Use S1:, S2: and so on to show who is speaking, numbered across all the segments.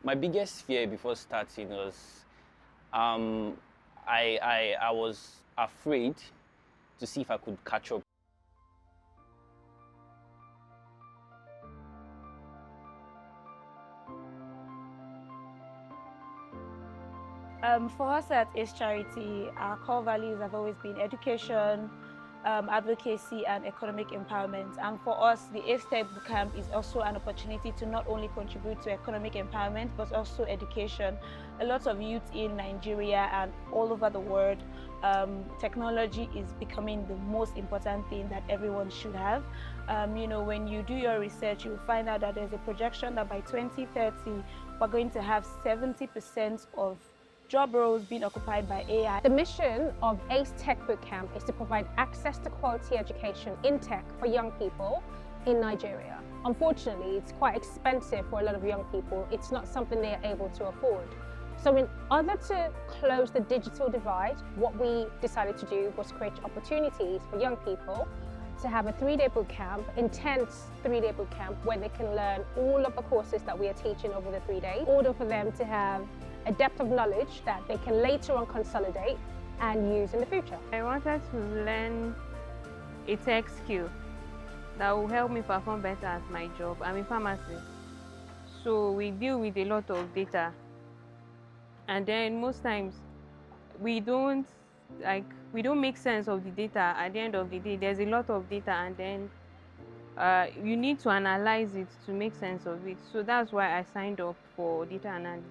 S1: My biggest fear before starting was I was afraid to see if I could catch up.
S2: For us at ACE Charity, our core values have always been education, advocacy and economic empowerment. And for us, the ACE Tech Bootcamp is also an opportunity to not only contribute to economic empowerment, but also education. A lot of youth in Nigeria and all over the world, technology is becoming the most important thing that everyone should have. When you do your research, you'll find out that there's a projection that by 2030, we're going to have 70% of job roles being occupied by AI.
S3: The mission of ACE Tech Bootcamp is to provide access to quality education in tech for young people in Nigeria. Unfortunately, it's quite expensive for a lot of young people. It's not something they are able to afford. So in order to close the digital divide, what we decided to do was create opportunities for young people to have a 3-day bootcamp, intense 3-day bootcamp, where they can learn all of the courses that we are teaching over the 3 days, in order for them to have a depth of knowledge that they can later on consolidate and use in the future.
S4: I wanted to learn a tech skill that will help me perform better at my job. I'm a pharmacist, so we deal with a lot of data, and then most times we don't make sense of the data. At the end of the day, there's a lot of data, and then you need to analyze it to make sense of it. So that's why I signed up for data analysis.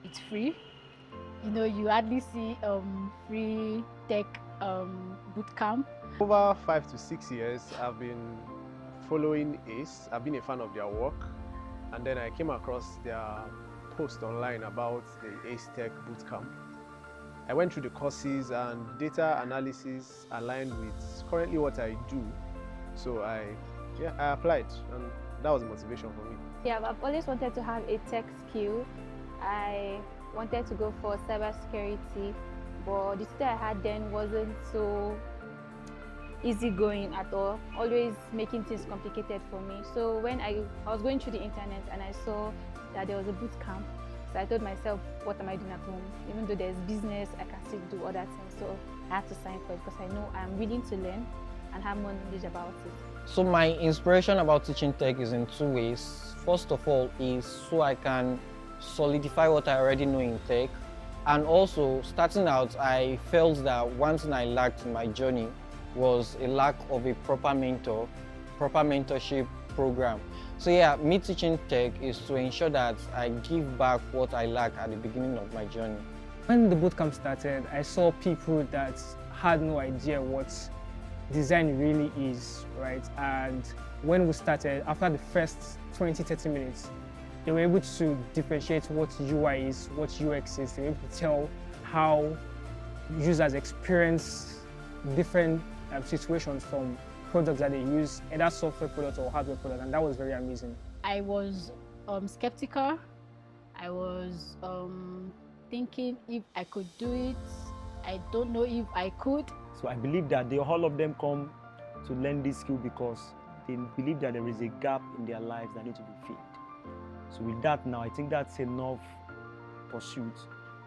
S5: It's free. You hardly see free tech bootcamp.
S6: Over 5 to 6 years, I've been following ACE. I've been a fan of their work, and then I came across their post online about the ACE Tech Bootcamp. I went through the courses, and data analysis aligned with currently what I do. So I applied, and that was the motivation for me.
S7: Yeah, I've always wanted to have a tech skill. I wanted to go for cybersecurity, but the study I had then wasn't so easygoing at all, always making things complicated for me. So when I was going through the internet and I saw that there was a boot camp, so I told myself, what am I doing at home? Even though there's business, I can still do other things. So I had to sign for it because I know I'm willing to learn and have more knowledge about it.
S8: So my inspiration about teaching tech is in 2 ways. First of all is so I can solidify what I already know in tech, and also starting out I felt that one thing I lacked in my journey was a lack of a proper mentorship program. So yeah, me teaching tech is to ensure that I give back what I lacked at the beginning of my journey.
S9: When the bootcamp started, I saw people that had no idea what design really is, right? And when we started, after the first 20-30 minutes, they were able to differentiate what UI is, what UX is. They were able to tell how users experience different situations from products that they use, either software products or hardware products, and that was very amazing.
S5: I was skeptical. I was thinking if I could do it. I don't know if I could.
S10: So I believe that all of them come to learn this skill because they believe that there is a gap in their lives that need to be filled. So with that now, I think that's enough pursuit.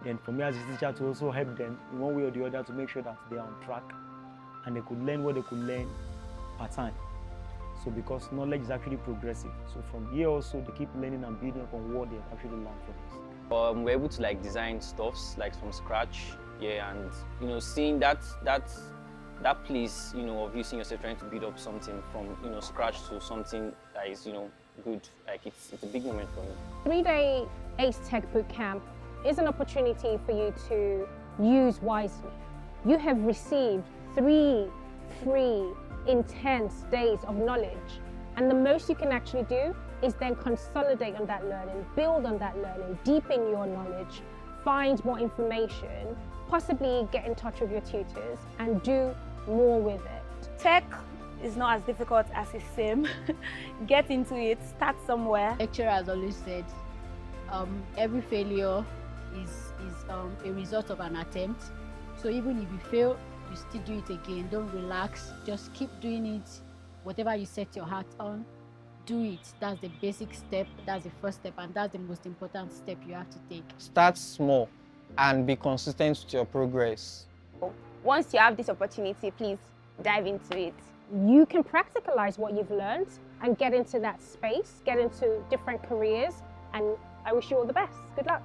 S10: Then for me as a teacher to also help them in one way or the other to make sure that they are on track and they could learn what they could learn per time. So because knowledge is actually progressive. So from here also they keep learning and building upon what they have actually learned from this.
S1: We're able to design stuffs from scratch, and seeing that place of using yourself trying to build up something from scratch to something that is good, it's a big moment for me.
S3: 3-day ACE Tech Bootcamp is an opportunity for you to use wisely. You have received 3 free, intense days of knowledge, and the most you can actually do is then consolidate on that learning, build on that learning, deepen your knowledge, find more information, possibly get in touch with your tutors and do more with it.
S2: Tech is not as difficult as it seems. Get into it, start somewhere.
S5: Lecturer has always said, every failure is a result of an attempt. So even if you fail, you still do it again. Don't relax, just keep doing it. Whatever you set your heart on, do it. That's the basic step, that's the first step, and that's the most important step you have to take.
S8: Start small and be consistent with your progress.
S11: Once you have this opportunity, please dive into it.
S3: You can practicalize what you've learned and get into that space, get into different careers, and I wish you all the best. Good luck.